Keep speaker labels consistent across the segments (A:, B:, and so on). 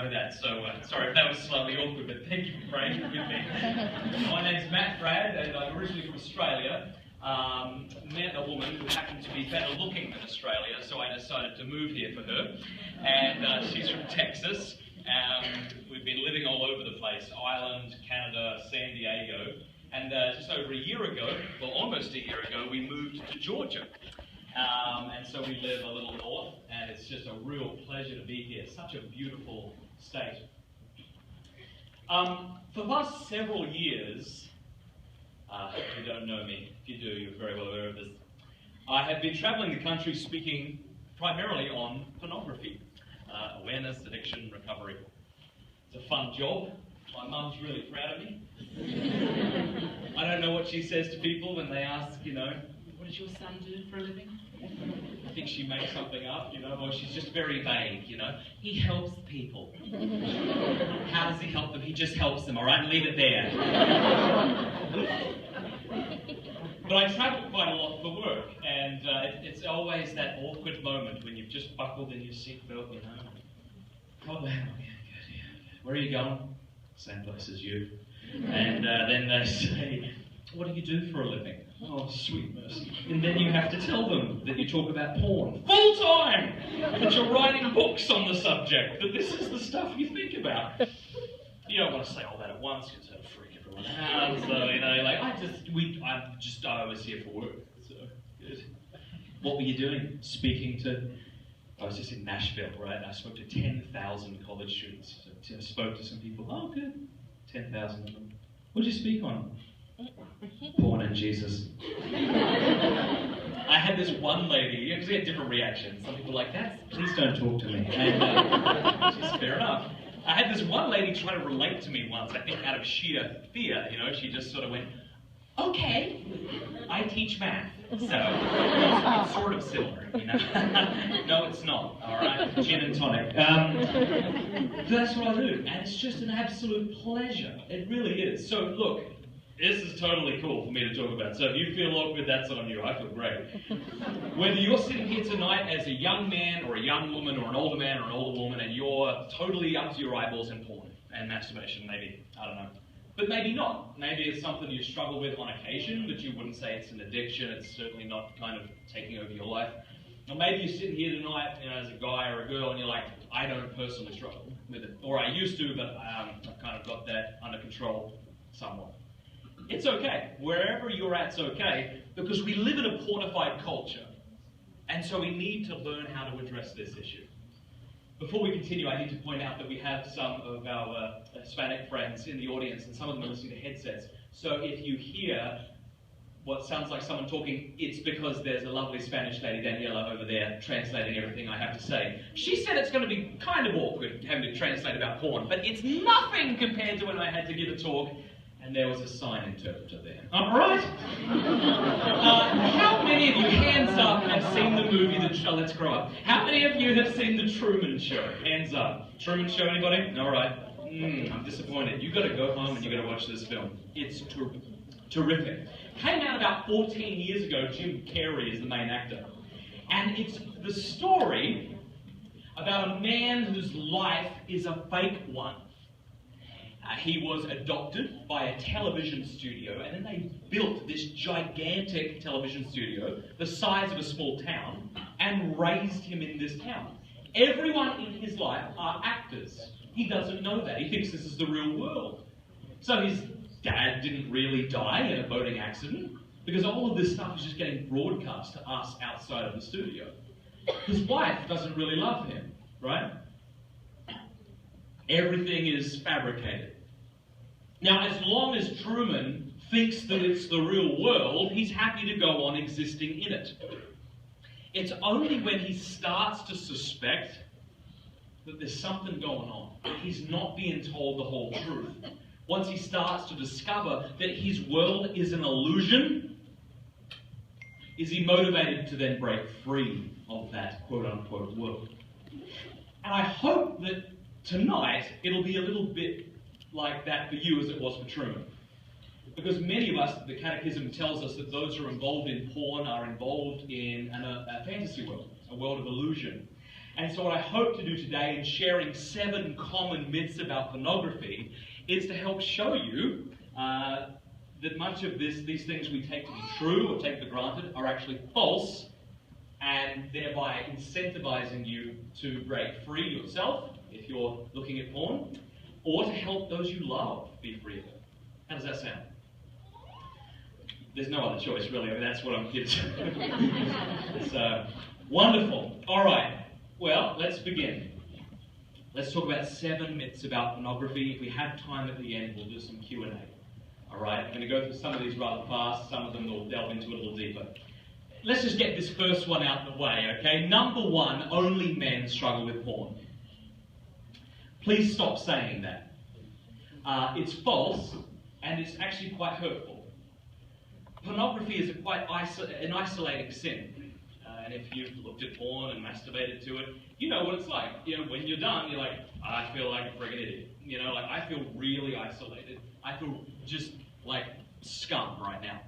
A: know that, so sorry if that was slightly awkward, but thank you for praying with me. My name's Fradd, and I'm originally from Australia. Met a woman who happened to be better looking than Australia, so I decided to move here for her. And she's from Texas. We've been living all over the place, Ireland, Canada, San Diego. And just over a year ago, well, almost a year ago, we moved to Georgia. And so we live a little north, and it's just a real pleasure to be here. Such a beautiful state. For the past several years, if you don't know me, if you do, you're very well aware of this, I have been traveling the country speaking primarily on pornography, awareness, addiction, recovery. It's a fun job. My mum's really proud of me. I don't know what she says to people when they ask, you know, what does your son do for a living? I think she makes something up, you know, or she's just very vague, you know. He helps people. How does he help them? He just helps them, all right? Leave it there. But I travel quite a lot for work, and it's always that awkward moment when you've just buckled in your seatbelt, you know. Oh, yeah, good. Where are you going? Same place as you. And then they say, what do you do for a living? Oh, sweet mercy. And then you have to tell them that you talk about porn full time, that you're writing books on the subject, that this is the stuff you think about. You don't want to say all that at once because that'll freak everyone out. So, you know, like, I was here for work. So, good. What were you doing? I was just in Nashville, right? I spoke to 10,000 college students. So I spoke to some people. Oh, good. 10,000 of them. What did you speak on? Porn and Jesus. I had this one lady, because we had different reactions. Some people were like, please don't talk to me. And which is fair enough. I had this one lady try to relate to me once, I think out of sheer fear, you know, she just sort of went, okay, I teach math, so it's sort of similar, you know. No, it's not, all right, gin and tonic. That's what I do, and it's just an absolute pleasure. It really is. So look, this is totally cool for me to talk about. So if you feel awkward, that's on you. I feel great. Whether you're sitting here tonight as a young man or a young woman or an older man or an older woman and you're totally up to your eyeballs in porn and masturbation, maybe, I don't know. But maybe not. Maybe it's something you struggle with on occasion, but you wouldn't say it's an addiction. It's certainly not kind of taking over your life. Or maybe you're sitting here tonight, you know, as a guy or a girl, and you're like, I don't personally struggle with it. Or I used to, but I've kind of got that under control somewhat. It's okay. Wherever you're at's okay, because we live in a pornified culture. And so we need to learn how to address this issue. Before we continue, I need to point out that we have some of our Hispanic friends in the audience, and some of them are listening to headsets. So if you hear what sounds like someone talking, it's because there's a lovely Spanish lady, Daniela, over there translating everything I have to say. She said it's going to be kind of awkward having to translate about porn, but it's nothing compared to when I had to give a talk and there was a sign interpreter there. All right? How many of you, hands up, have seen the movie Let's Grow Up? How many of you have seen The Truman Show? Hands up. Truman Show, anybody? All right. I'm disappointed. You've got to go home and you've got to watch this film. It's terrific. Came out about 14 years ago. Jim Carrey is the main actor. And it's the story about a man whose life is a fake one. He was adopted by a television studio, and then they built this gigantic television studio, the size of a small town, and raised him in this town. Everyone in his life are actors. He doesn't know that. He thinks this is the real world. So his dad didn't really die in a boating accident, because all of this stuff is just getting broadcast to us outside of the studio. His wife doesn't really love him, right? Everything is fabricated. Now, as long as Truman thinks that it's the real world, he's happy to go on existing in it. It's only when he starts to suspect that there's something going on, that he's not being told the whole truth. Once he starts to discover that his world is an illusion, is he motivated to then break free of that quote-unquote world. And I hope that tonight it'll be a little bit like that for you as it was for Truman. Because many of us, the Catechism tells us that those who are involved in porn are involved in a fantasy world, a world of illusion. And so what I hope to do today in sharing 7 common myths about pornography is to help show you that much of these things we take to be true or take for granted are actually false, and thereby incentivizing you to break free yourself if you're looking at porn, or to help those you love be free of it. How does that sound? There's no other choice, really. I mean, that's what I'm here to So, wonderful. All right. Well, let's begin. Let's talk about 7 myths about pornography. If we have time at the end, we'll do some Q&A. All right? I'm going to go through some of these rather fast. Some of them we'll delve into a little deeper. Let's just get this first one out of the way, okay? Number 1, only men struggle with porn. Please stop saying that. It's false, and it's actually quite hurtful. Pornography is an isolating sin. And if you've looked at porn and masturbated to it, you know what it's like. You know, when you're done, you're like, I feel like a friggin' idiot. You know, like, I feel really isolated. I feel just like scum right now.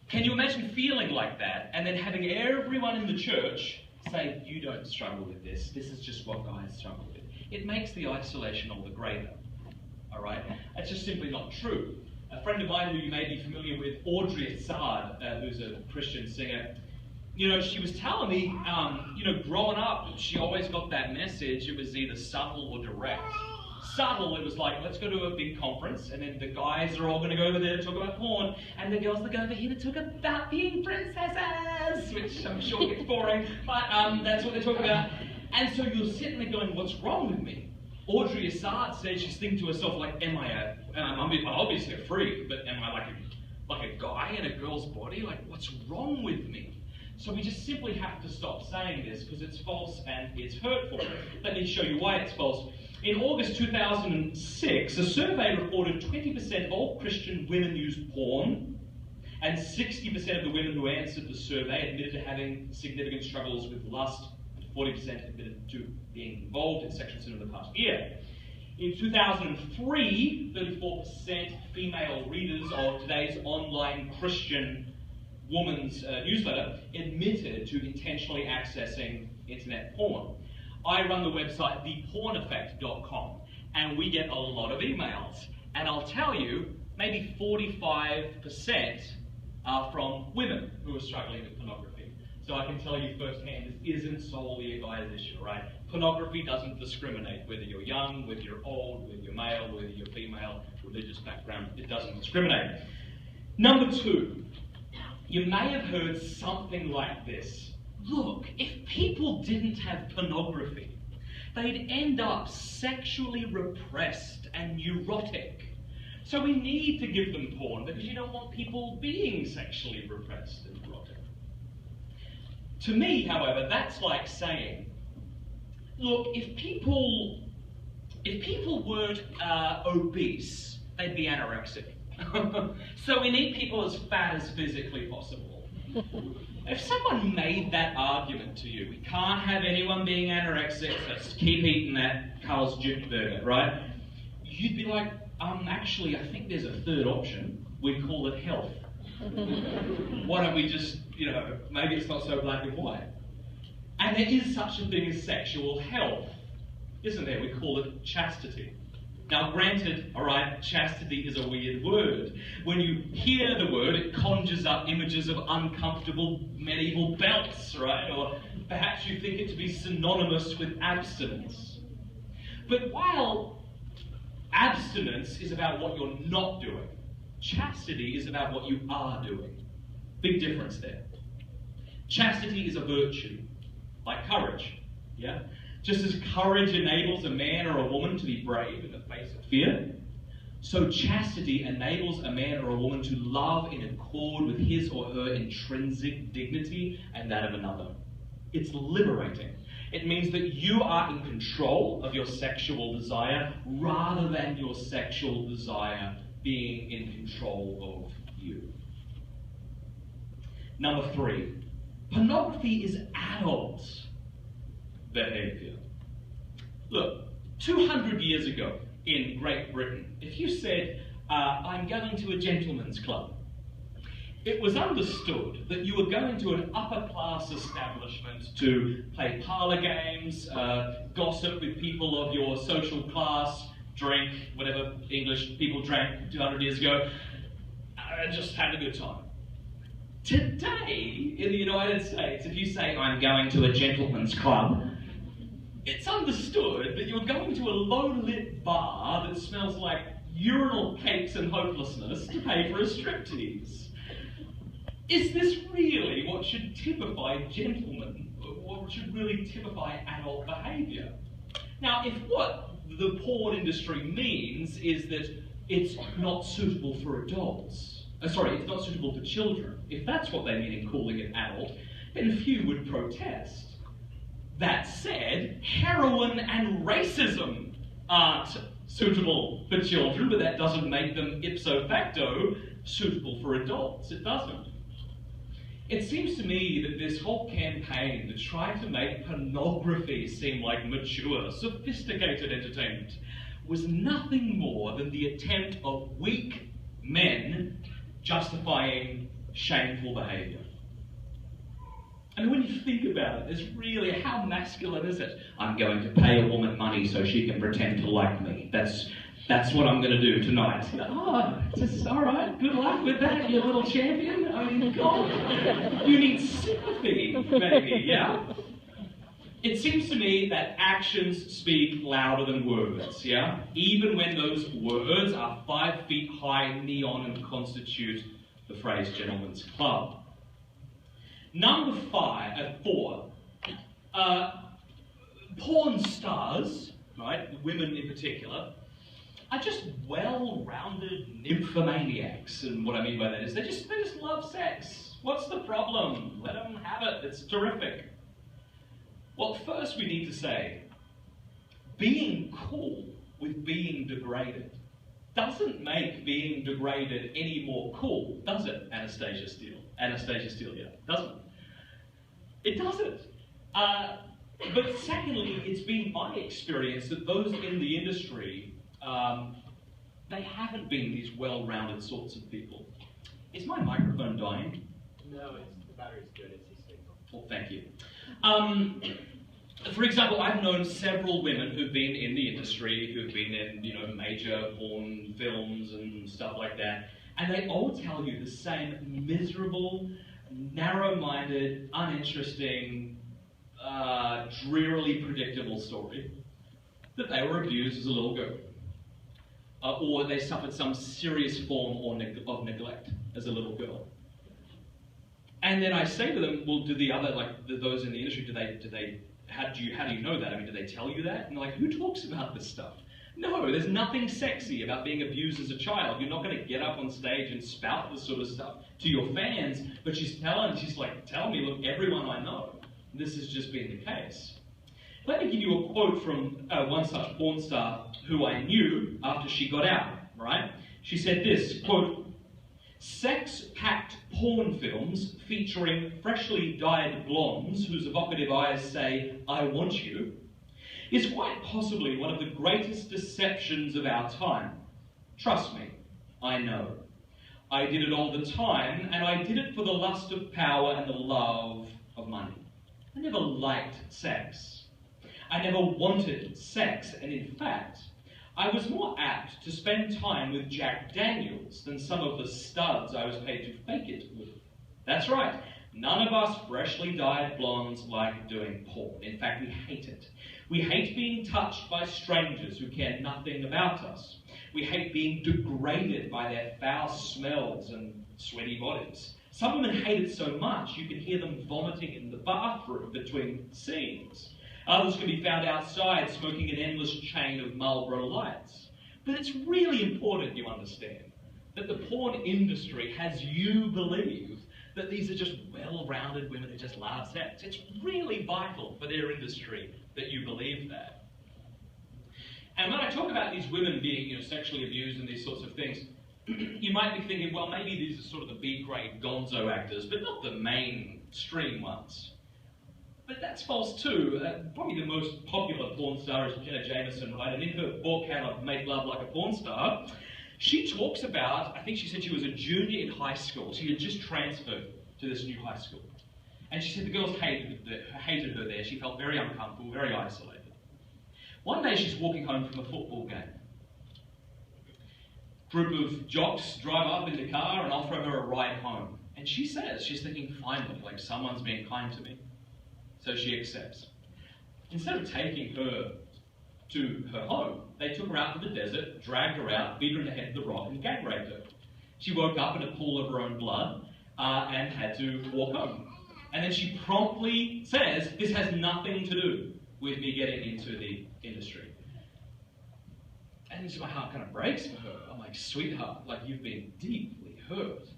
A: Can you imagine feeling like that and then having everyone in the church say, you don't struggle with this. This is just what guys struggle with. It makes the isolation all the greater. All right? That's just simply not true. A friend of mine who you may be familiar with, Audrey Fradd, who's a Christian singer, you know, she was telling me, you know, growing up, she always got that message. It was either subtle or direct. Subtle, it was like, let's go to a big conference, and then the guys are all going to go over there to talk about porn, and the girls will go over here to talk about being princesses, which I'm sure gets boring, but that's what they talk about. And so you're sitting there going, what's wrong with me? Audrey Fradd says she's thinking to herself, like, I'm obviously a freak, but am I like a guy in a girl's body? Like, what's wrong with me? So we just simply have to stop saying this because it's false and it's hurtful. Let me show you why it's false. In August 2006, a survey reported 20% of all Christian women used porn, and 60% of the women who answered the survey admitted to having significant struggles with lust, and 40% admitted to being involved in sexual sin in the past year. In 2003, 34% female readers of today's online Christian woman's newsletter admitted to intentionally accessing internet porn. I run the website theporneffect.com, and we get a lot of emails. And I'll tell you, maybe 45% are from women who are struggling with pornography. So I can tell you firsthand, this isn't solely a guy's issue, right? Pornography doesn't discriminate whether you're young, whether you're old, whether you're male, whether you're female, religious background. It doesn't discriminate. Number 2. You may have heard something like this. Look, if people didn't have pornography, they'd end up sexually repressed and neurotic. So we need to give them porn because you don't want people being sexually repressed and neurotic. To me, however, that's like saying, look, if people weren't obese, they'd be anorexic. So we need people as fat as physically possible. If someone made that argument to you, we can't have anyone being anorexic, so let's keep eating that Carl's Jute burger, right? You'd be like, actually, I think there's a third option. We call it health. Why don't we just, you know, maybe it's not so black and white. And there is such a thing as sexual health, isn't there? We call it chastity. Now, granted, all right, chastity is a weird word. When you hear the word, it conjures up images of uncomfortable medieval belts, right? Or perhaps you think it to be synonymous with abstinence. But while abstinence is about what you're not doing, chastity is about what you are doing. Big difference there. Chastity is a virtue, like courage, yeah? Just as courage enables a man or a woman to be brave in the face of fear, so chastity enables a man or a woman to love in accord with his or her intrinsic dignity and that of another. It's liberating. It means that you are in control of your sexual desire rather than your sexual desire being in control of you. Number 3, pornography is adult behavior. Look, 200 years ago in Great Britain, if you said, I'm going to a gentleman's club, it was understood that you were going to an upper-class establishment to play parlour games, gossip with people of your social class, drink whatever English people drank 200 years ago, just have a good time. Today, in the United States, if you say, I'm going to a gentleman's club, it's understood that you're going to a low-lit bar that smells like urinal cakes and hopelessness to pay for a striptease. Is this really what should typify gentlemen, or what should really typify adult behaviour? Now, if what the porn industry means is that it's not suitable for adults, it's not suitable for children, if that's what they mean in calling it adult, then few would protest. That said, heroin and racism aren't suitable for children, but that doesn't make them ipso facto suitable for adults. It doesn't. It seems to me that this whole campaign to try to make pornography seem like mature, sophisticated entertainment was nothing more than the attempt of weak men justifying shameful behaviour. I mean, when you think about it, it's really, how masculine is it? I'm going to pay a woman money so she can pretend to like me. That's what I'm going to do tonight. Oh, just all right. Good luck with that, you little champion. I mean, God, you need sympathy, maybe, yeah? It seems to me that actions speak louder than words, yeah? Even when those words are 5 feet high, neon, and constitute the phrase gentleman's club. Number 4, porn stars, right, women in particular, are just well-rounded nymphomaniacs, and what I mean by that is they just love sex. What's the problem? Let them have it. It's terrific. Well, first we need to say, being cool with being degraded doesn't make being degraded any more cool, does it, Anastasia Steele? Anastasia Steele, yeah, doesn't. It doesn't. But secondly, it's been my experience that those in the industry, they haven't been these well-rounded sorts of people. Is my microphone dying?
B: No, the battery's good, it's his signal.
A: Well, thank you. For example, I've known several women who've been in the industry, who've been in, major porn films and stuff like that, and they all tell you the same miserable, narrow-minded, uninteresting, drearily predictable story that they were abused as a little girl, or they suffered some serious form of neglect as a little girl. And then I say to them, well, do the other, those in the industry, how do you know that? I mean, do they tell you that? And they're like, who talks about this stuff? No, there's nothing sexy about being abused as a child. You're not going to get up on stage and spout this sort of stuff to your fans, but she's like, tell me, look, everyone I know, this has just been the case. Let me give you a quote from one such porn star who I knew after she got out, right? She said this, quote, sex-packed porn films featuring freshly dyed blondes whose evocative eyes say, I want you, is quite possibly one of the greatest deceptions of our time. Trust me, I know. I did it all the time, and I did it for the lust of power and the love of money. I never liked sex. I never wanted sex, and in fact, I was more apt to spend time with Jack Daniels than some of the studs I was paid to fake it with. That's right, none of us freshly dyed blondes like doing porn. In fact, we hate it. We hate being touched by strangers who care nothing about us. We hate being degraded by their foul smells and sweaty bodies. Some women hate it so much you can hear them vomiting in the bathroom between scenes. Others can be found outside smoking an endless chain of Marlboro Lights. But it's really important you understand that the porn industry has you believe that these are just well-rounded women who just love sex. It's really vital for their industry that you believe that. And when I talk about these women being sexually abused and these sorts of things, you might be thinking, well, maybe these are sort of the B-grade gonzo actors, but not the mainstream ones. But that's false too. Probably the most popular porn star is Jenna Jameson, right? And in her book, How to Make Love Like a Porn Star, She talks about, I think she said she was a junior in high school. She had just transferred to this new high school. And she said the girls hated her there. She felt very uncomfortable, very isolated. One day she's walking home from a football game. Group of jocks drive up in the car and offer her a ride home. And she says, she's thinking, finally, like someone's being kind to me. So she accepts. Instead of taking her to her home, they took her out to the desert, dragged her out, beat her in the head with a rock, and gang raped her. She woke up in a pool of her own blood and had to walk home. And then she promptly says, this has nothing to do with me getting into the industry. And so my heart kind of breaks for her. I'm like, sweetheart, like you've been deeply hurt.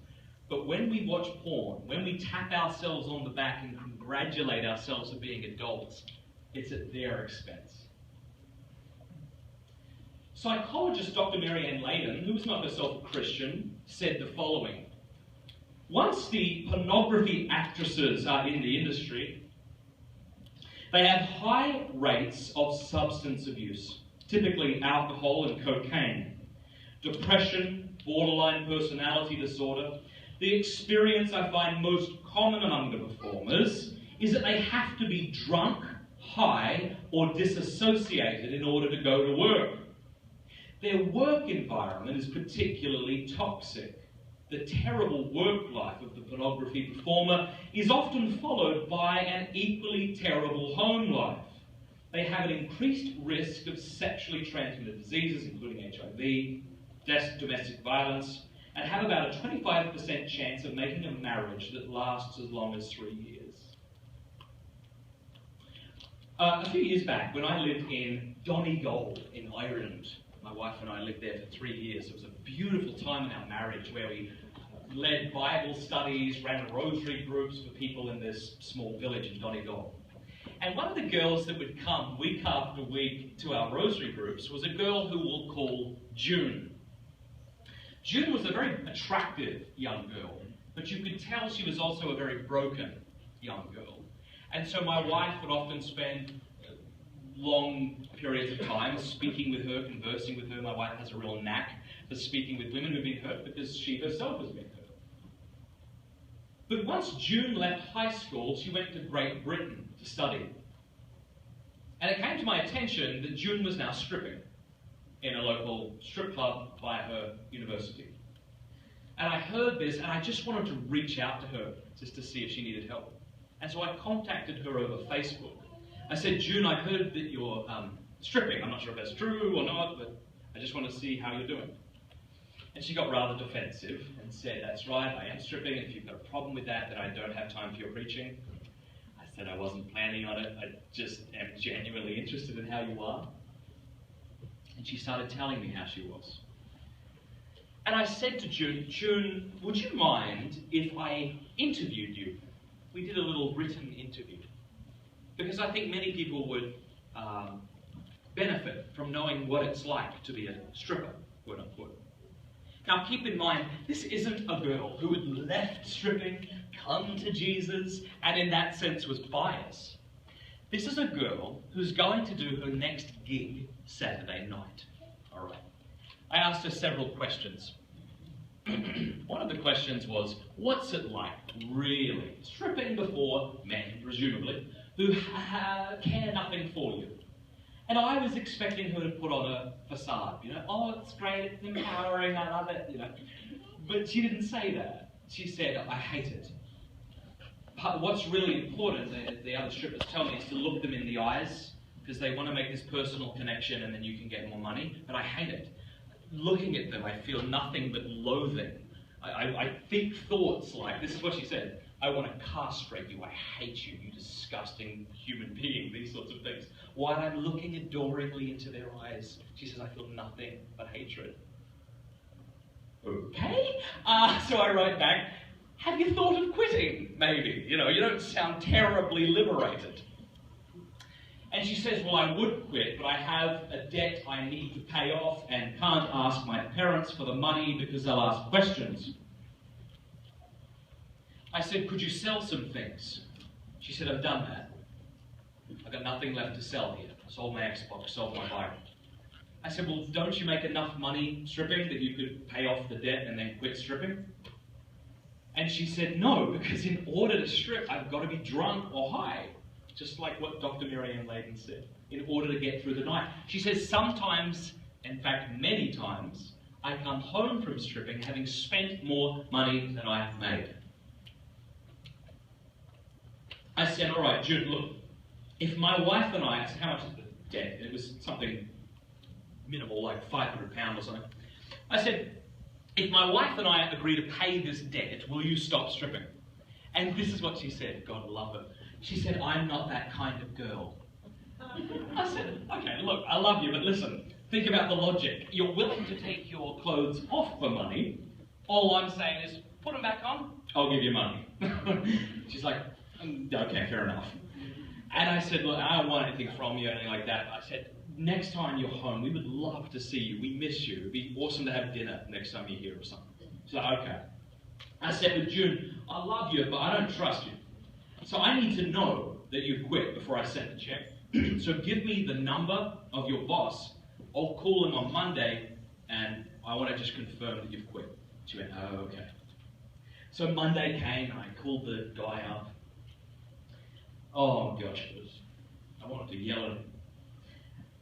A: But when we watch porn, when we tap ourselves on the back and congratulate ourselves for being adults, it's at their expense. Psychologist Dr. Mary Ann Layden, who was not herself a Christian, said the following. Once the pornography actresses are in the industry, they have high rates of substance abuse, typically alcohol and cocaine, depression, borderline personality disorder. The experience I find most common among the performers is that they have to be drunk, high, or disassociated in order to go to work. Their work environment is particularly toxic. The terrible work life of the pornography performer is often followed by an equally terrible home life. They have an increased risk of sexually transmitted diseases, including HIV, domestic violence, and have about a 25% chance of making a marriage that lasts as long as 3 years. A few years back, when I lived in Donegal in Ireland, my wife and I lived there for 3 years. It was a beautiful time in our marriage where we led Bible studies, ran rosary groups for people in this small village in Donegal. And one of the girls that would come week after week to our rosary groups was a girl who we'll call June. June was a very attractive young girl, but you could tell she was also a very broken young girl. And so my wife would often spend long periods of time speaking with her, conversing with her. My wife has a real knack for speaking with women who've been hurt because she herself has been hurt. But once June left high school, she went to Great Britain to study. And it came to my attention that June was now stripping in a local strip club by her university. And I heard this, and I just wanted to reach out to her just to see if she needed help. And so I contacted her over Facebook. I said, June, I heard that you're stripping. I'm not sure if that's true or not, but I just want to see how you're doing. And she got rather defensive and said, that's right, I am stripping, and if you've got a problem with that, then I don't have time for your preaching. I said I wasn't planning on it, I just am genuinely interested in how you are. And she started telling me how she was. And I said to June, June, would you mind if I interviewed you? We did a little written interview. Because I think many people would benefit from knowing what it's like to be a stripper, quote unquote. Now keep in mind, this isn't a girl who had left stripping, come to Jesus, and in that sense was biased. This is a girl who's going to do her next gig Saturday night. All right. I asked her several questions. One of the questions was, what's it like, really, stripping before men, presumably, who care nothing for you? And I was expecting her to put on a facade, you know, oh, it's great, it's empowering, I love it, you know. But she didn't say that. She said, I hate it. What's really important, the other strippers tell me, is to look them in the eyes, because they want to make this personal connection and then you can get more money, but I hate it. Looking at them, I feel nothing but loathing. I think thoughts like, this is what she said, I want to castrate you, I hate you, you disgusting human being, these sorts of things. While I'm looking adoringly into their eyes, she says, I feel nothing but hatred. Okay, so I write back, have you thought of quitting, maybe? You know, you don't sound terribly liberated. And she says, well, I would quit, but I have a debt I need to pay off and can't ask my parents for the money because they'll ask questions. I said, could you sell some things? She said, I've done that. I've got nothing left to sell here. I sold my Xbox, sold my Bible. I said, well, don't you make enough money stripping that you could pay off the debt and then quit stripping? And she said, no, because in order to strip, I've got to be drunk or high. Just like what Dr. Miriam Layden said, in order to get through the night. She says, sometimes, in fact, many times, I come home from stripping having spent more money than I have made. I said, all right, Jude, look, if my wife and I said, how much is the debt? And it was something minimal, like £500 or something. I said, if my wife and I agree to pay this debt, will you stop stripping? And this is what she said, God love her. She said, I'm not that kind of girl. I said, okay, look, I love you, but listen, think about the logic. You're willing to take your clothes off for money. All I'm saying is, put them back on, I'll give you money. She's like, okay, fair enough. And I said, look, I don't want anything from you or anything like that. I said, next time you're home, we would love to see you. We miss you. It'd be awesome to have dinner next time you're here or something. She's like, okay. I said, but June, I love you, but I don't trust you. So I need to know that you've quit before I send the check. So give me the number of your boss. I'll call him on Monday, and I want to just confirm that you've quit. She went, oh, okay. So Monday came, and I called the guy up. Oh, gosh, I wanted to yell at him.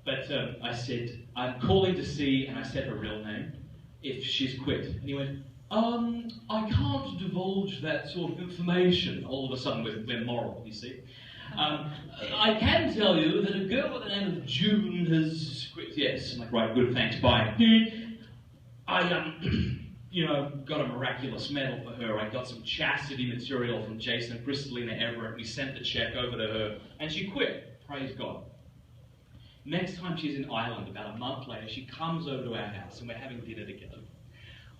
A: But I said, I'm calling to see, and I said her real name, if she's quit. And he went, I can't divulge that sort of information. All of a sudden, we're moral, you see. I can tell you that a girl by the name of June has quit. Yes. I'm like, right, good, thanks, bye. I, got a miraculous medal for her. I got some chastity material from Jason and Crystalina Everett. We sent the check over to her, and she quit. Praise God. Next time she's in Ireland, about a month later, she comes over to our house, and we're having dinner together.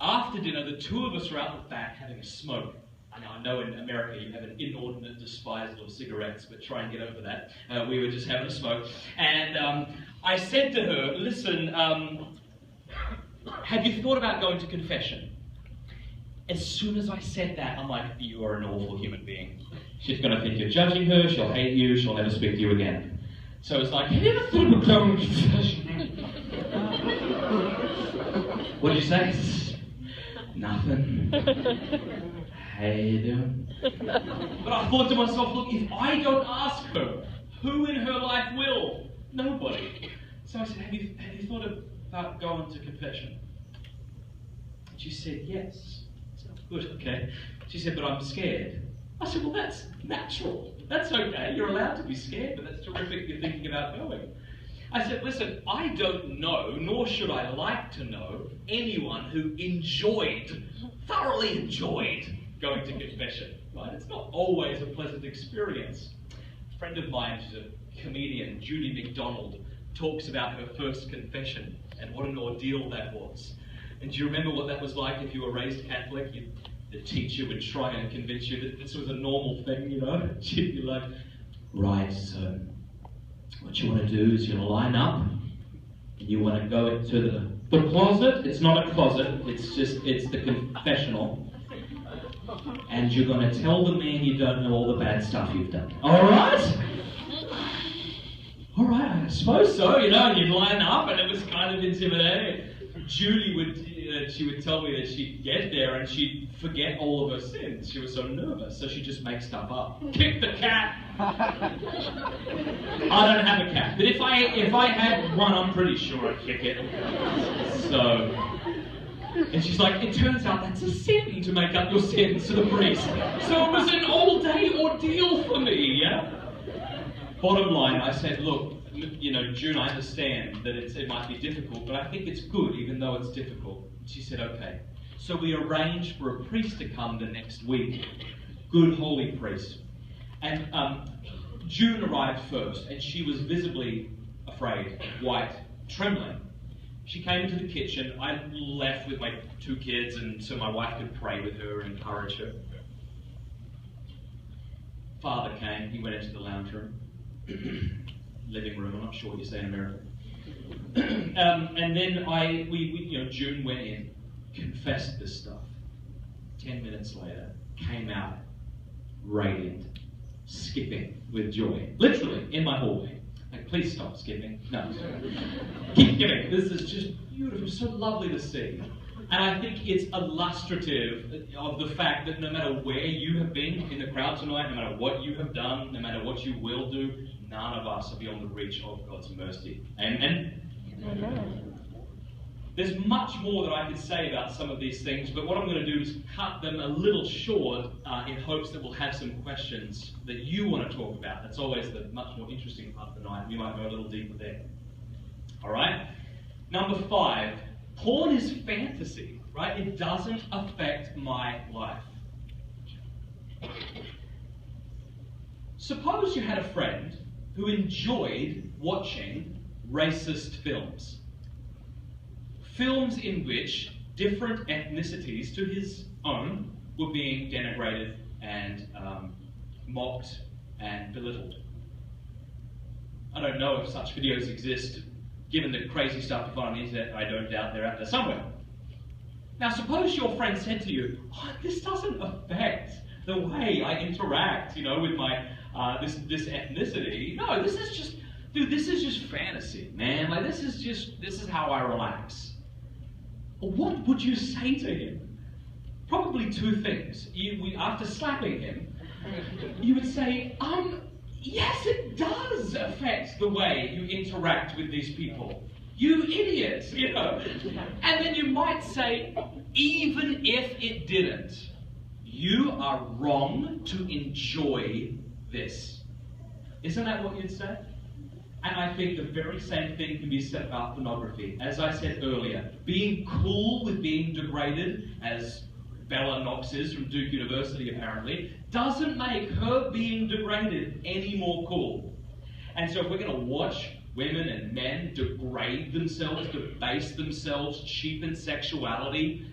A: After dinner, the two of us are out the back having a smoke. I know in America you have an inordinate despisal of cigarettes, but try and get over that. We were just having a smoke. And I said to her, listen, have you thought about going to confession? As soon as I said that, I'm like, you are an awful human being. She's going to think you're judging her, she'll hate you, she'll never speak to you again. So it's like, have you ever thought about going to confession? What did you say? Nothing. Hey, you doing? But I thought to myself, look, if I don't ask her, who in her life will? Nobody. So I said, have you thought about going to confession? And she said, yes. I said, good, okay. She said, but I'm scared. I said, well, that's natural. That's okay. You're allowed to be scared, but that's terrific you're thinking about going. I said, listen, I don't know, nor should I like to know, anyone who thoroughly enjoyed going to confession, right? It's not always a pleasant experience. A friend of mine, who's a comedian, Judy McDonald, talks about her first confession and what an ordeal that was. And do you remember what that was like if you were raised Catholic? The teacher would try and convince you that this was a normal thing, you know? She'd be like, right, so what you want to do is you line up, and you want to go into the closet. It's not a closet, it's the confessional. And you're going to tell the man you don't know all the bad stuff you've done. Alright? Alright, I suppose so, you know, and you'd line up, and it was kind of intimidating. Julie would tell me that she'd get there and she'd forget all of her sins. She was so nervous, so she'd just make stuff up. Kick the cat! I don't have a cat, but if I had one, I'm pretty sure I'd kick it. So, and she's like, it turns out that's a sin to make up your sins to the priest. So it was an all-day ordeal for me, yeah? Bottom line, I said, look, you know, June, I understand that it might be difficult, but I think it's good, even though it's difficult. She said, okay. So we arranged for a priest to come the next week. Good, holy priest. And June arrived first, and she was visibly afraid, white, trembling. She came into the kitchen. I left with my 2 kids, and so my wife could pray with her and encourage her. Father came. He went into the lounge room. Living room, I'm not sure what you say in America. And then June went in, confessed this stuff. 10 minutes later, came out radiant, skipping with joy. Literally, in my hallway. Like, please stop skipping. No. Keep skipping. This is just beautiful, so lovely to see. And I think it's illustrative of the fact that no matter where you have been in the crowd tonight, no matter what you have done, no matter what you will do, none of us are beyond the reach of God's mercy. Amen? Amen. There's much more that I could say about some of these things, but what I'm going to do is cut them a little short in hopes that we'll have some questions that you want to talk about. That's always the much more interesting part of the night. We might go a little deeper there. All right? Number 5, porn is fantasy, right? It doesn't affect my life. Suppose you had a friend who enjoyed watching racist films. Films in which different ethnicities to his own were being denigrated and mocked and belittled. I don't know if such videos exist. Given the crazy stuff you find on the internet, I don't doubt they're out there somewhere. Now, suppose your friend said to you, "Oh, this doesn't affect the way I interact, with my this ethnicity. No, this is just, dude, this is just fantasy, man. Like, this is how I relax." What would you say to him? Probably 2 things. After slapping him, you would say, yes, it does affect the way you interact with these people. You idiot, And then you might say, even if it didn't, you are wrong to enjoy this. Isn't that what you'd say? And I think the very same thing can be said about pornography. As I said earlier, being cool with being degraded, as Bella Knox is from Duke University apparently, doesn't make her being degraded any more cool. And so if we're going to watch women and men degrade themselves, debase themselves, cheapen sexuality,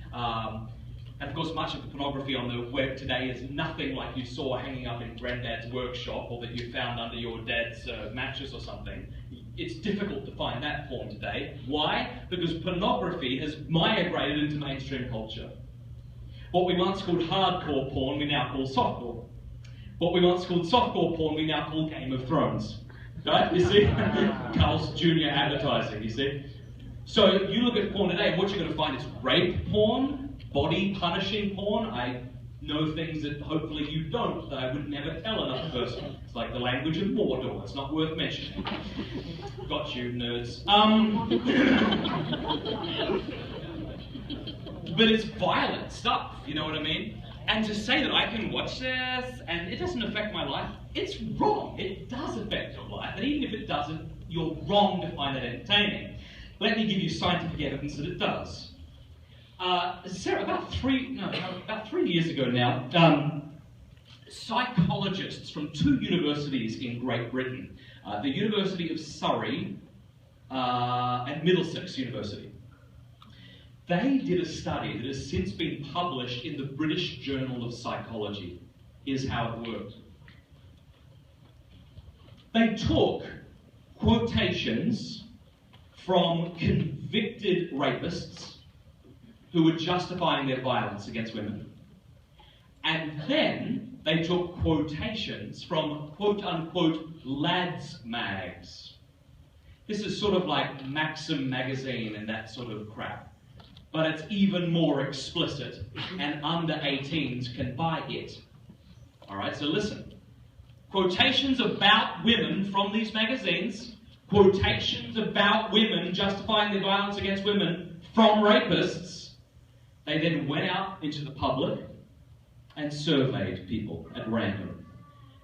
A: and of course much of the pornography on the web today is nothing like you saw hanging up in Granddad's workshop or that you found under your dad's mattress or something. It's difficult to find that porn today. Why? Because pornography has migrated into mainstream culture. What we once called hardcore porn, we now call softcore. What we once called softcore porn, we now call Game of Thrones. Right? You see? Carl's Jr. advertising, you see? So you look at porn today, what you're going to find is rape porn, body punishing porn. I know things that hopefully you don't, that I would never tell another person. It's like the language of Mordor. It's not worth mentioning. Got you, nerds. But it's violent stuff, you know what I mean? And to say that I can watch this and it doesn't affect my life, it's wrong. It does affect your life. And even if it doesn't, you're wrong to find it entertaining. Let me give you scientific evidence that it does. Sarah, about 3 years ago now, psychologists from 2 universities in Great Britain, the University of Surrey and Middlesex University, they did a study that has since been published in the British Journal of Psychology. Here's how it worked. They took quotations from convicted rapists who were justifying their violence against women. And then they took quotations from quote-unquote lads mags. This is sort of like Maxim magazine and that sort of crap. But it's even more explicit, and under 18s can buy it. Alright, so listen. Quotations about women from these magazines, quotations about women justifying their violence against women from rapists. They then went out into the public and surveyed people at random.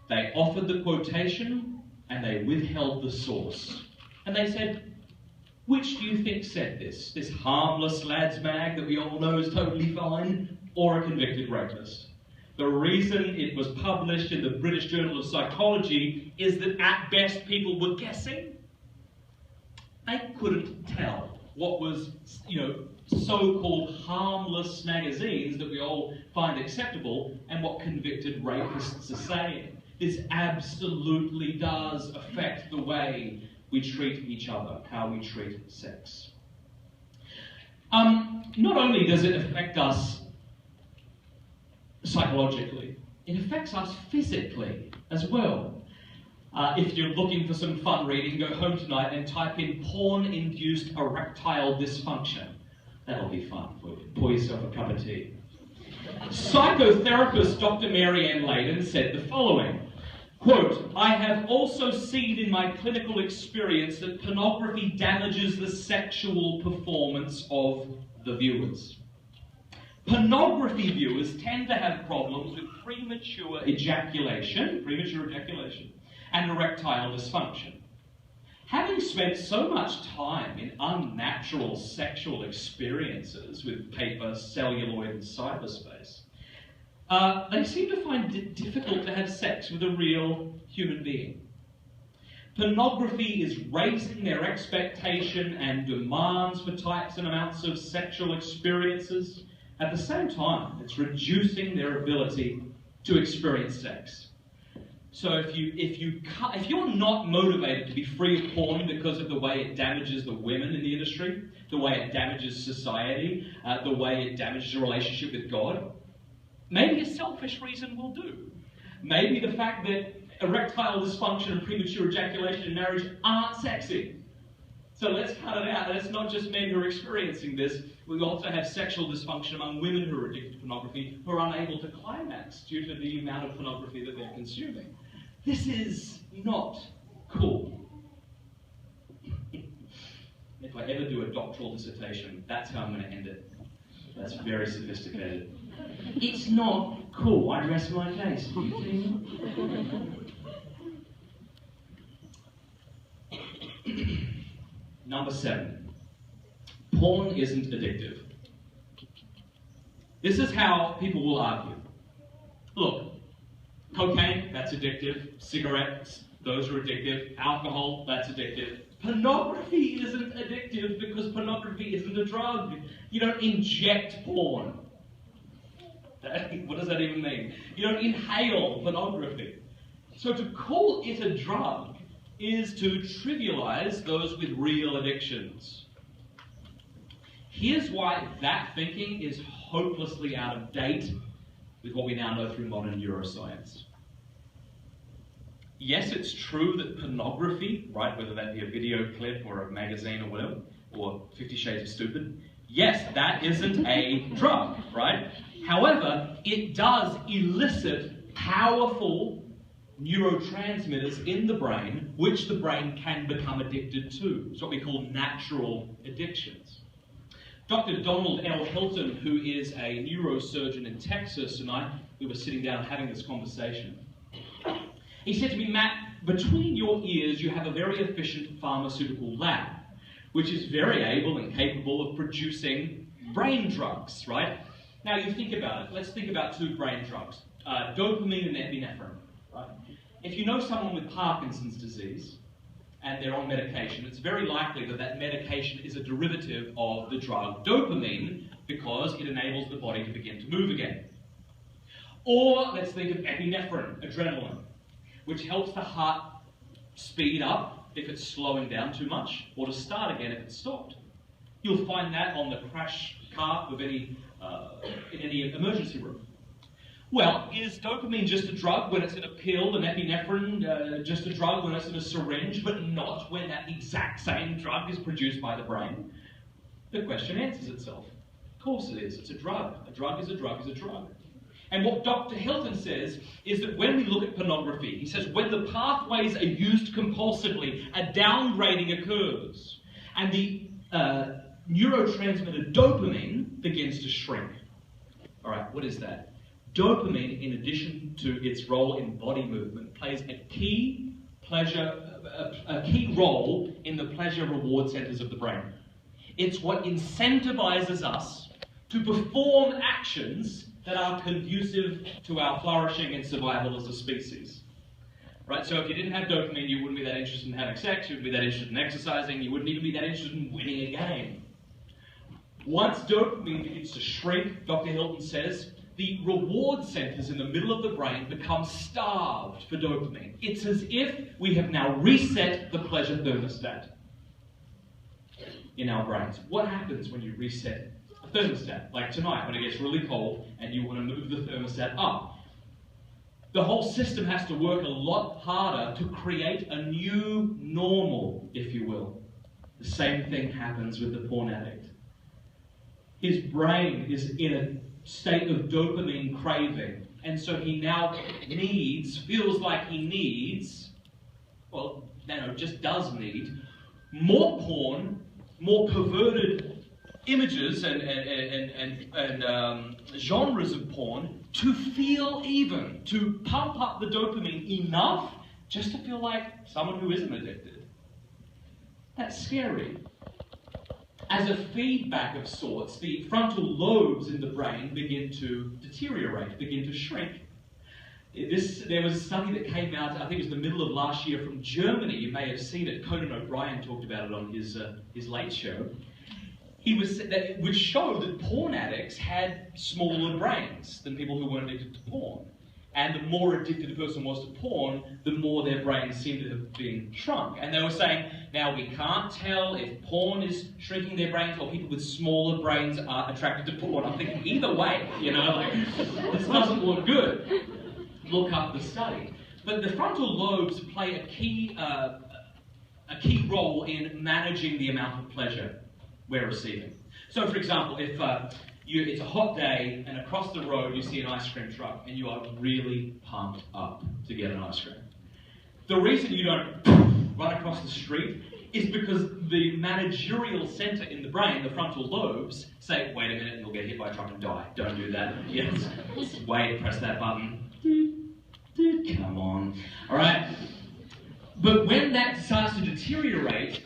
A: They offered the quotation and they withheld the source. And they said, which do you think said this? This harmless lads mag that we all know is totally fine, or a convicted rapist? The reason it was published in the British Journal of Psychology is that at best people were guessing. They couldn't tell what was, so-called harmless magazines that we all find acceptable and what convicted rapists are saying. This absolutely does affect the way we treat each other, how we treat sex. Not only does it affect us psychologically, it affects us physically as well. If you're looking for some fun reading, go home tonight and type in porn-induced erectile dysfunction. That'll be fun for you. Pour yourself a cup of tea. Psychotherapist Dr. Mary Ann Layden said the following, quote, "I have also seen in my clinical experience that pornography damages the sexual performance of the viewers. Pornography viewers tend to have problems with premature ejaculation, and erectile dysfunction. Having spent so much time in unnatural sexual experiences with paper, celluloid, and cyberspace, they seem to find it difficult to have sex with a real human being. Pornography is raising their expectation and demands for types and amounts of sexual experiences. At the same time, it's reducing their ability to experience sex." So if you're not motivated to be free of porn because of the way it damages the women in the industry, the way it damages society, the way it damages your relationship with God, maybe a selfish reason will do. Maybe the fact that erectile dysfunction and premature ejaculation in marriage aren't sexy. So let's cut it out. And it's not just men who are experiencing this. We also have sexual dysfunction among women who are addicted to pornography, who are unable to climax due to the amount of pornography that they're consuming. This is not cool. If I ever do a doctoral dissertation, that's how I'm going to end it. That's very sophisticated. It's not cool. I rest my case. Are you kidding me? Number 7. Porn isn't addictive. This is how people will argue. Look, cocaine, that's addictive. Cigarettes, those are addictive. Alcohol, that's addictive. Pornography isn't addictive because pornography isn't a drug. You don't inject porn. What does that even mean? You don't inhale pornography. So to call it a drug is to trivialize those with real addictions. Here's why that thinking is hopelessly out of date with what we now know through modern neuroscience. Yes, it's true that pornography, right, whether that be a video clip or a magazine or whatever, or 50 Shades of Stupid, yes, that isn't a drug, right? However, it does elicit powerful neurotransmitters in the brain, which the brain can become addicted to. It's what we call natural addictions. Dr. Donald L. Hilton, who is a neurosurgeon in Texas, and we were sitting down having this conversation. He said to me, "Matt, between your ears you have a very efficient pharmaceutical lab, which is very able and capable of producing brain drugs, right? Now you think about it. Let's think about 2 brain drugs, dopamine and epinephrine. Right? If you know someone with Parkinson's disease and they're on medication, it's very likely that that medication is a derivative of the drug dopamine because it enables the body to begin to move again. Or let's think of epinephrine, adrenaline, which helps the heart speed up if it's slowing down too much, or to start again if it's stopped. You'll find that on the crash cart of in any emergency room. Well, is dopamine just a drug when it's in a pill, and epinephrine just a drug when it's in a syringe, but not when that exact same drug is produced by the brain? The question answers itself. Of course it is. It's a drug. A drug is a drug is a drug. And what Dr. Hilton says is that when we look at pornography, he says when the pathways are used compulsively, a downgrading occurs, and the neurotransmitter dopamine begins to shrink. All right, what is that? Dopamine, in addition to its role in body movement, plays a key role in the pleasure reward centers of the brain. It's what incentivizes us to perform actions that are conducive to our flourishing and survival as a species. Right? So if you didn't have dopamine, you wouldn't be that interested in having sex, you wouldn't be that interested in exercising, you wouldn't even be that interested in winning a game. Once dopamine begins to shrink, Dr. Hilton says, the reward centers in the middle of the brain become starved for dopamine. It's as if we have now reset the pleasure thermostat in our brains. What happens when you reset a thermostat? Like tonight, when it gets really cold and you want to move the thermostat up. The whole system has to work a lot harder to create a new normal, if you will. The same thing happens with the porn addict. His brain is in a state of dopamine craving, and so he now feels like he needs, well, just does need, more porn, more perverted images and genres of porn to feel even, to pump up the dopamine enough just to feel like someone who isn't addicted. That's scary. As a feedback of sorts, the frontal lobes in the brain begin to deteriorate, begin to shrink. There was a study that came out, I think it was the middle of last year, from Germany. You may have seen it. Conan O'Brien talked about it on his Late Show. It would show that porn addicts had smaller brains than people who weren't addicted to porn. And the more addicted a person was to porn, the more their brains seemed to have been shrunk. And they were saying, now we can't tell if porn is shrinking their brains or people with smaller brains are attracted to porn. I'm thinking, either way, this doesn't look good. Look up the study. But the frontal lobes play a key role in managing the amount of pleasure we're receiving. So, for example, if it's a hot day and across the road you see an ice cream truck and you are really pumped up to get an ice cream. The reason you don't run across the street is because the managerial center in the brain, the frontal lobes, say, wait a minute, you'll get hit by a truck and die. Don't do that. Yes. Wait, press that button. Come on. All right. But when that starts to deteriorate,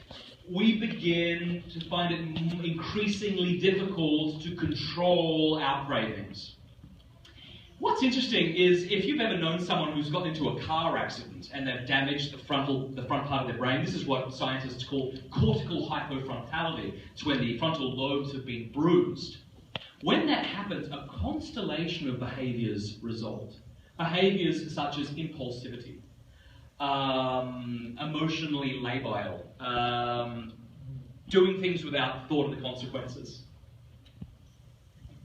A: we begin to find it increasingly difficult to control our cravings. What's interesting is if you've ever known someone who's gotten into a car accident and they've damaged the front part of their brain, this is what scientists call cortical hypofrontality. It's when the frontal lobes have been bruised. When that happens, a constellation of behaviors result. Behaviors such as impulsivity, emotionally labile, doing things without thought of the consequences.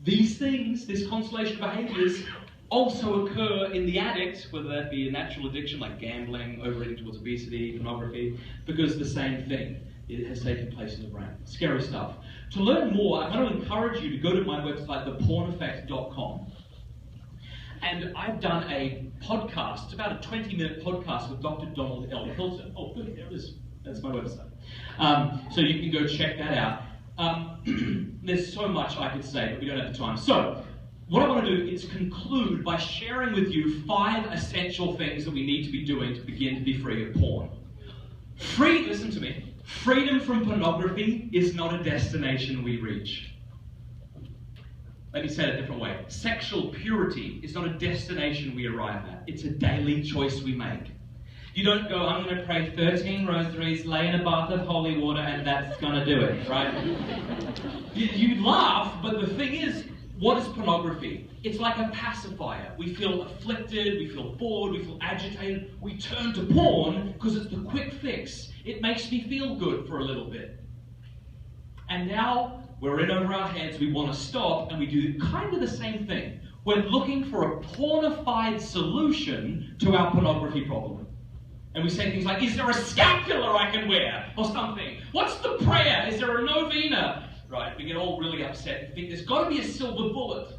A: These things, this constellation of behaviors, also occur in the addict, whether that be a natural addiction like gambling, overeating towards obesity, pornography, because the same thing has taken place in the brain. Scary stuff. To learn more, I want to encourage you to go to my website, theporneffect.com. And I've done a podcast, it's about a 20-minute podcast with Dr. Donald L. Hilton. Oh, good, there it is. That's my website. So you can go check that out. There's so much I could say, but we don't have the time. So, what I want to do is conclude by sharing with you 5 essential things that we need to be doing to begin to be free of porn. Listen to me. Freedom from pornography is not a destination we reach. Let me say it a different way. Sexual purity is not a destination we arrive at. It's a daily choice we make. You don't go, I'm going to pray 13 rosaries, lay in a bath of holy water, and that's going to do it, right? You laugh, but the thing is, what is pornography? It's like a pacifier. We feel afflicted, we feel bored, we feel agitated. We turn to porn because it's the quick fix. It makes me feel good for a little bit. And now we're in over our heads, we want to stop, and we do kind of the same thing. We're looking for a pornified solution to our pornography problem. And we say things like, is there a scapular I can wear? Or something. What's the prayer? Is there a novena? Right, we get all really upset and think there's got to be a silver bullet.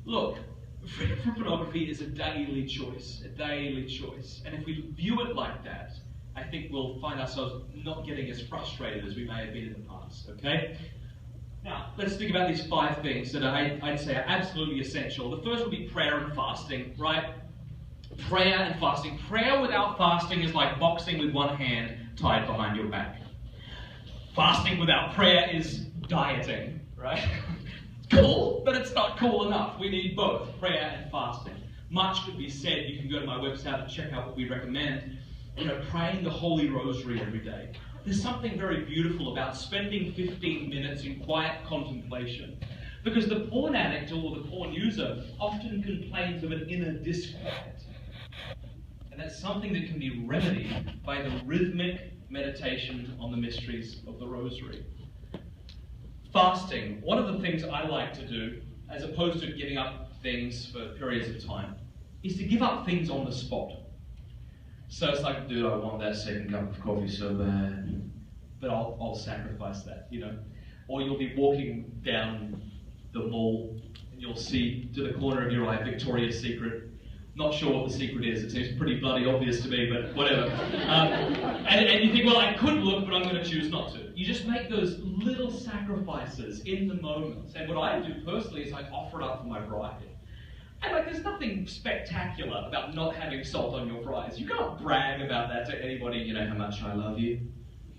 A: Look, freedom from pornography is a daily choice. A daily choice. And if we view it like that, I think we'll find ourselves not getting as frustrated as we may have been in the past, okay? Now, let's think about these 5 things that I'd say are absolutely essential. The first would be prayer and fasting, right? Prayer and fasting. Prayer without fasting is like boxing with one hand tied behind your back. Fasting without prayer is dieting, right? Cool, but it's not cool enough. We need both, prayer and fasting. Much could be said. You can go to my website and check out what we recommend. Praying the Holy Rosary every day. There's something very beautiful about spending 15 minutes in quiet contemplation. Because the porn addict or the porn user often complains of an inner disquiet. And that's something that can be remedied by the rhythmic meditation on the mysteries of the Rosary. Fasting. One of the things I like to do, as opposed to giving up things for periods of time, is to give up things on the spot. So it's like, dude, I want that second cup of coffee so bad, but I'll sacrifice that, you know. Or you'll be walking down the mall and you'll see to the corner of your eye Victoria's Secret. Not sure what the secret is. It seems pretty bloody obvious to me, but whatever. And you think, well, I could look, but I'm going to choose not to. You just make those little sacrifices in the moment. And what I do personally is I offer it up for my bride. And like, there's nothing spectacular about not having salt on your fries. You can't brag about that to anybody, you know, how much I love you.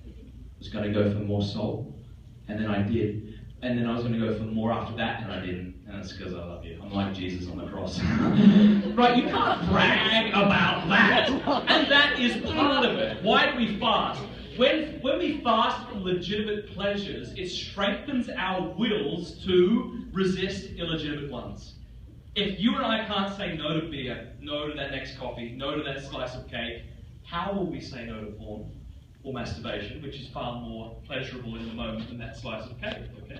A: I was going to go for more salt, and then I did. And then I was going to go for more after that, and I didn't. And it's because I love you. I'm like Jesus on the cross. Right, you can't brag about that. And that is part of it. Why do we fast? When we fast for legitimate pleasures, it strengthens our wills to resist illegitimate ones. If you and I can't say no to beer, no to that next coffee, no to that slice of cake, how will we say no to porn or masturbation, which is far more pleasurable in the moment than that slice of cake? Okay.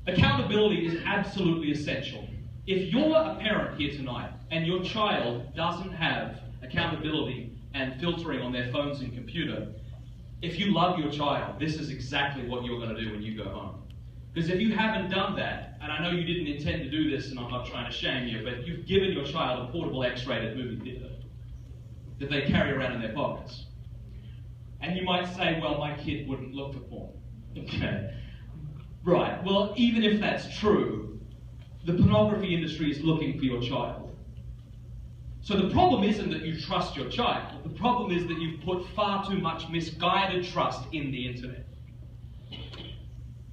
A: Accountability is absolutely essential. If you're a parent here tonight and your child doesn't have accountability and filtering on their phones and computer, if you love your child, this is exactly what you're going to do when you go home. Because if you haven't done that, and I know you didn't intend to do this and I'm not trying to shame you, but you've given your child a portable X-rated movie theater that they carry around in their pockets. And you might say, well, my kid wouldn't look for porn. Okay. Right, well, even if that's true, the pornography industry is looking for your child. So the problem isn't that you trust your child. The problem is that you've put far too much misguided trust in the internet.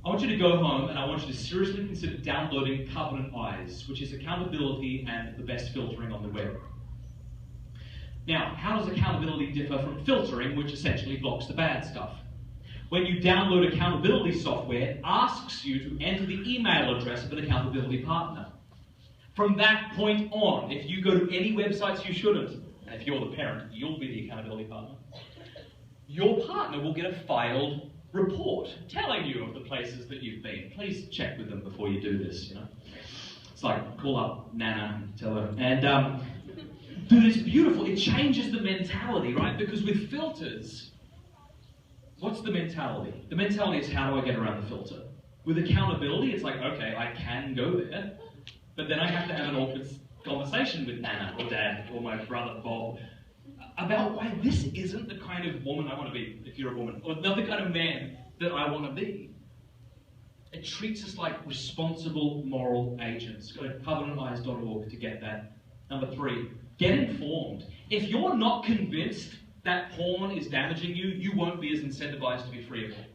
A: I want you to go home and I want you to seriously consider downloading Covenant Eyes, which is accountability and the best filtering on the web. Now, how does accountability differ from filtering, which essentially blocks the bad stuff? When you download accountability software, it asks you to enter the email address of an accountability partner. From that point on, if you go to any websites you shouldn't, and if you're the parent, you'll be the accountability partner, your partner will get a filed report telling you of the places that you've been. Please check with them before you do this, you know. It's like, call up Nana and tell her. And, dude, it's beautiful. It changes the mentality, right? Because with filters, what's the mentality? The mentality is, how do I get around the filter? With accountability, it's like, okay, I can go there, but then I have to have an awkward conversation with Nana or Dad or my brother Bob about why this isn't the kind of woman I want to be, if you're a woman, or not the kind of man that I want to be. It treats us like responsible moral agents. Go to covenanteyes.org to get that. Number 3, get informed. If you're not convinced that porn is damaging you, you won't be as incentivized to be free of it.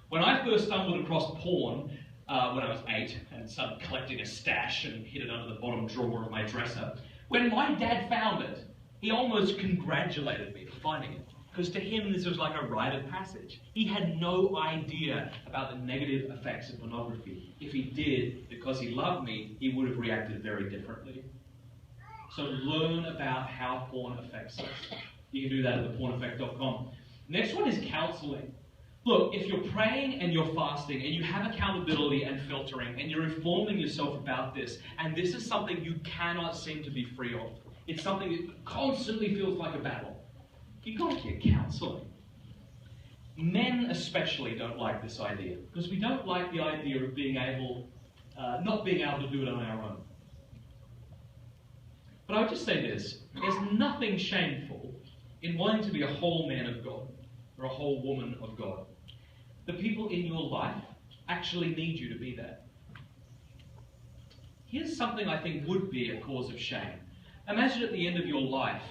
A: When I first stumbled across porn when I was 8 and started collecting a stash and hid it under the bottom drawer of my dresser, when my dad found it, he almost congratulated me for finding it. Because to him, this was like a rite of passage. He had no idea about the negative effects of pornography. If he did, because he loved me, he would have reacted very differently. So learn about how porn affects us. You can do that at theporneffect.com. Next one is counseling. Look, if you're praying and you're fasting and you have accountability and filtering and you're informing yourself about this, and this is something you cannot seem to be free of, it's something that constantly feels like a battle, you've got to get counseling. Men especially don't like this idea, because we don't like the idea of being able, not being able to do it on our own. But I would just say this, there's nothing shameful in wanting to be a whole man of God, or a whole woman of God. The people in your life actually need you to be that. Here's something I think would be a cause of shame. Imagine at the end of your life,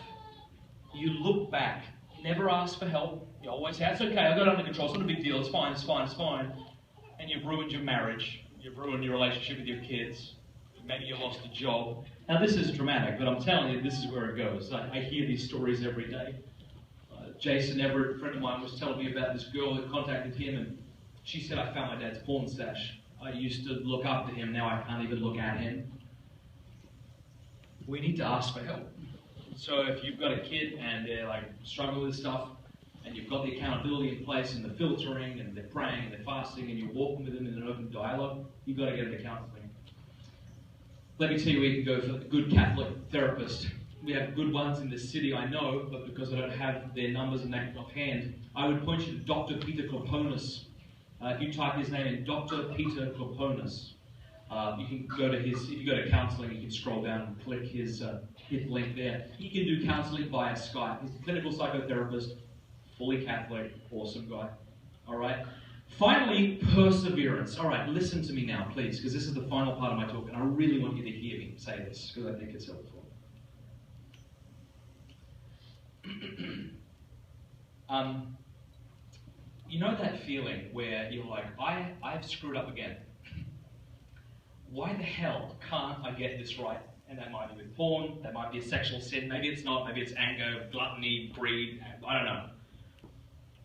A: you look back, never ask for help, you always say, it's okay, I've got it under control, it's not a big deal, it's fine, it's fine, it's fine. And you've ruined your marriage, you've ruined your relationship with your kids, maybe you lost a job. Now this is dramatic, but I'm telling you, this is where it goes. I hear these stories every day. Jason Everett, a friend of mine, was telling me about this girl that contacted him, and she said, I found my dad's porn stash. I used to look up to him, now I can't even look at him. We need to ask for help. So if you've got a kid and they're like struggling with stuff, and you've got the accountability in place and the filtering, and they're praying and they're fasting, and you're walking with them in an open dialogue, you've got to get into counseling. let me tell you where you can go for a good Catholic therapist. We have good ones in this city, I know, but because I don't have their numbers and that offhand, I would point you to Dr. Peter Kloponis. If you type his name in, Dr. Peter Kloponis, you can go to his, if you go to counselling, you can scroll down and click his link there. He can do counselling via Skype. He's a clinical psychotherapist, fully Catholic, awesome guy. All right? Finally, perseverance. All right, listen to me now, please, because this is the final part of my talk, and I really want you to hear me say this, because I think it's helpful. You know that feeling where you're like, I've screwed up again. Why the hell can't I get this right? And that might be with porn, that might be a sexual sin, maybe it's not, maybe it's anger, gluttony, greed, I don't know.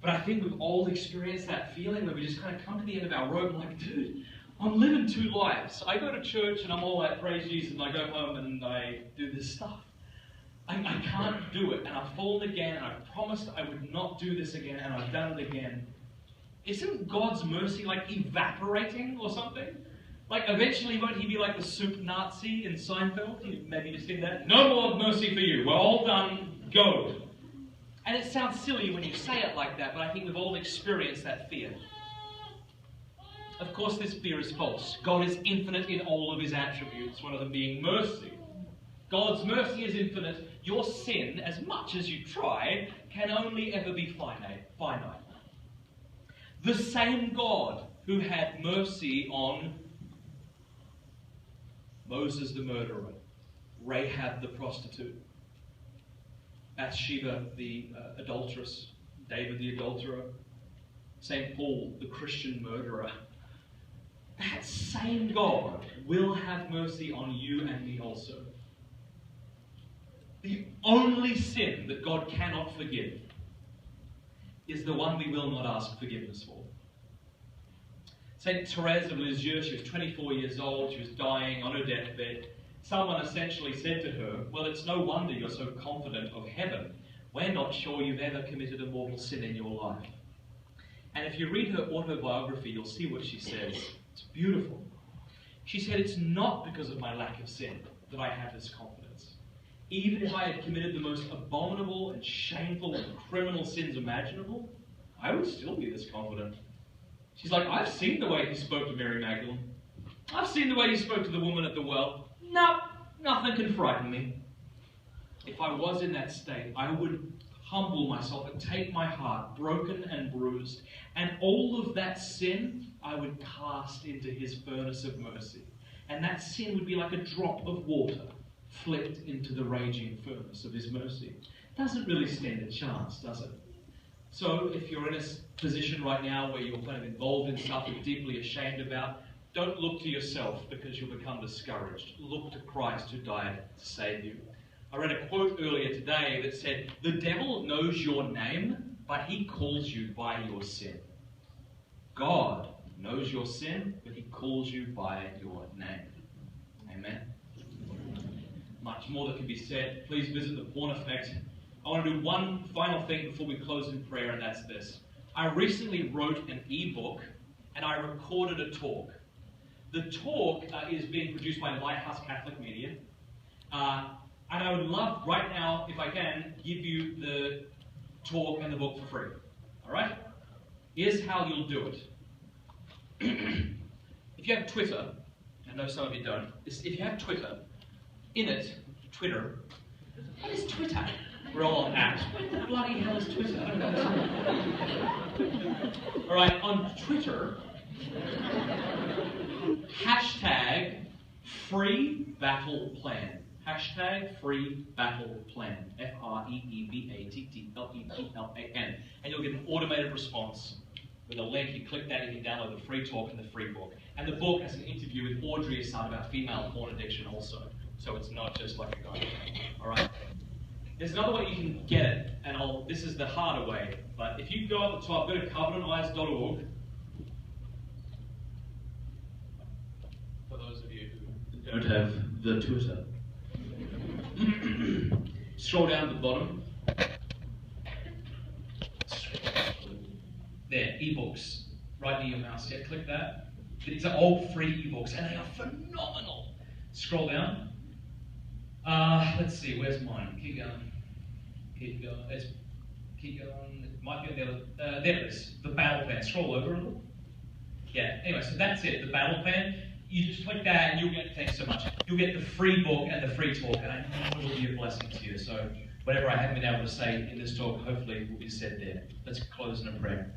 A: But I think we've all experienced that feeling where we just kind of come to the end of our rope and like, dude, I'm living two lives. I go to church and I'm all like, praise Jesus, and I go home and I do this stuff. I can't do it, and I've fallen again, and I promised I would not do this again, and I've done it again. Isn't God's mercy like evaporating or something? Like eventually won't he be like the soup Nazi in Seinfeld? Maybe you've seen that. No more mercy for you. We're all done. Go. And it sounds silly when you say it like that, but I think we've all experienced that fear. Of course, this fear is false. God is infinite in all of his attributes, one of them being mercy. God's mercy is infinite. Your sin, as much as you try, can only ever be finite. The same God who had mercy on Moses the murderer, Rahab the prostitute, Bathsheba the adulteress, David the adulterer, St. Paul the Christian murderer, that same God will have mercy on you and me also. The only sin that God cannot forgive is the one we will not ask forgiveness for. St. Therese of Lisieux, she was 24 years old, she was dying on her deathbed. Someone essentially said to her, well, it's no wonder you're so confident of heaven. We're not sure you've ever committed a mortal sin in your life. And if you read her autobiography, you'll see what she says. It's beautiful. She said, it's not because of my lack of sin that I have this confidence. Even if I had committed the most abominable and shameful and criminal sins imaginable, I would still be this confident. She's like, I've seen the way he spoke to Mary Magdalene. I've seen the way he spoke to the woman at the well. No, nothing can frighten me. If I was in that state, I would humble myself and take my heart, broken and bruised, and all of that sin I would cast into his furnace of mercy. And that sin would be like a drop of water flipped into the raging furnace of his mercy. Doesn't really stand a chance, does it? So if you're in a position right now where you're kind of involved in stuff you're deeply ashamed about, don't look to yourself because you'll become discouraged. Look to Christ who died to save you. I read a quote earlier today that said, the devil knows your name, but he calls you by your sin. God knows your sin, but he calls you by your name. Amen. Much more that can be said. Please visit the Porn Effect. I want to do one final thing before we close in prayer, and that's this. I recently wrote an ebook, and I recorded a talk. The talk is being produced by Lighthouse Catholic Media, and I would love right now, if I can, give you the talk and the book for free. All right? Here's how you'll do it. If you have Twitter, I know some of you don't, if you have Twitter, in it, Twitter, what is Twitter? We're all on apps. What the bloody hell is Twitter? I don't know. All right, on Twitter, hashtag free battle plan. Hashtag free battle plan. FREEBATTLEPLAN. And you'll get an automated response with a link. You click that, you can download the free talk and the free book. And the book has an interview with Audrey Assad about female porn addiction also. So it's not just like a guy. All right? There's another way you can get it, and this is the harder way, but if you go up the top, go to covenanteyes.org. For those of you who don't have the Twitter. Scroll down to the bottom. There, ebooks. Right near your mouse. Yeah, click that. These are all free ebooks, and they are phenomenal. Scroll down. Let's see, where's mine? Keep going. Keep going. Keep going. It might be on the other. There it is. The battle plan. Scroll over a little. Yeah. Anyway, so that's it. The battle plan. You just click that, and you'll get. Thanks so much. You'll get the free book and the free talk, and I know it will be a blessing to you. So whatever I haven't been able to say in this talk, hopefully will be said there. Let's close in a prayer.